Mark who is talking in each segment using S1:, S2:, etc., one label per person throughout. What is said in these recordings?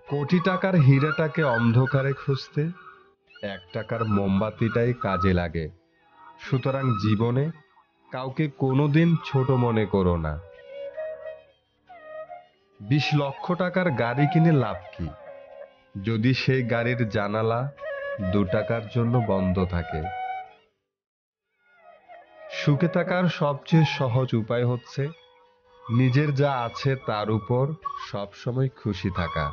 S1: কোটি টাকার হীরাটাকে অন্ধকারে খুঁজতে 1 টাকার মোমবাতিটাই কাজে লাগে। সুতরাং জীবনে কাউকে কোনোদিন ছোট মনে করো না। 20 লক্ষ টাকার গাড়ি কিনে লাভ কি যদি সেই গাড়ির জানালা 2 টাকার জন্য বন্ধ থাকে? সুখে থাকার সবচেয়ে সহজ উপায় হচ্ছে নিজের যা আছে তার উপর সবসময় খুশি থাকা।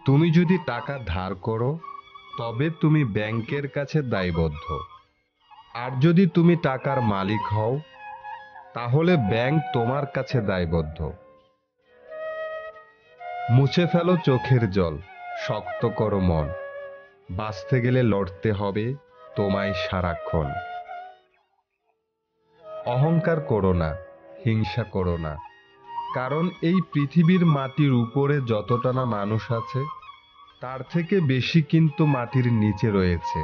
S1: তুমি যদি টাকা ধার করো তবে তুমি ব্যাংকের কাছে দায়বদ্ধ। আর যদি তুমি টাকার মালিক হও তাহলে ব্যাংক তোমার কাছে দায়বদ্ধ। মুছে ফেলো চোখের জল, শক্ত করো মন। বাঁচতে গেলে লড়তে হবে তোমায় সারাক্ষণ। অহংকার করো না, হিংসা করো না, কারণ এই পৃথিবীর মাটির উপরে যতটা না মানুষ আছে তার থেকে বেশি কিন্তু মাটির নিচে রয়েছে।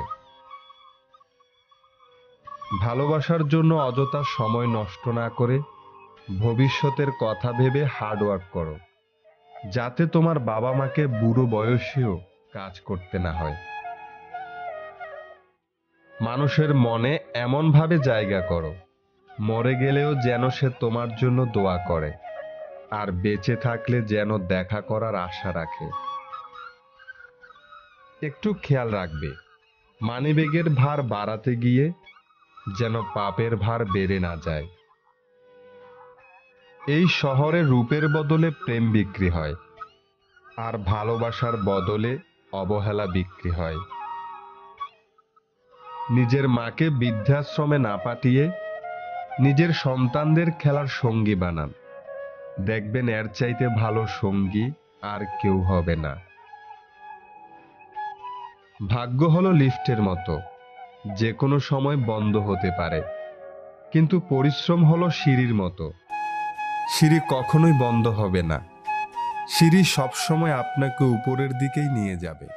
S1: ভালোবাসার জন্য অযথা সময় নষ্ট না করে ভবিষ্যতের কথা ভেবে হার্ডওয়ার্ক করো, যাতে তোমার বাবা মাকে বুড়ো বয়সেও কাজ করতে না হয়। মানুষের মনে এমনভাবে জায়গা করো মরে গেলেও যেন সে তোমার জন্য দোয়া করে, আর বেঁচে থাকলে যেন দেখা করার আশা রাখে। একটু খেয়াল রাখবে মানিব্যাগের ভার বাড়াতে গিয়ে যেন পাপের ভার বেড়ে না যায়। এই শহরে রূপের বদলে প্রেম বিক্রি হয়, আর ভালোবাসার বদলে অবহেলা বিক্রি হয়। নিজের মাকে বৃদ্ধাশ্রমে না পাঠিয়ে নিজের সন্তানদের খেলার সঙ্গী বানান। দেখবেন এর চাইতে ভালো সঙ্গী আর কেউ হবে না। ভাগ্য হলো লিফটের মতো, যে কোনো সময় বন্ধ হতে পারে, কিন্তু পরিশ্রম হলো সিঁড়ির মতো, সিঁড়ি কখনোই বন্ধ হবে না। সিঁড়ি সবসময় আপনাকে উপরের দিকেই নিয়ে যাবে।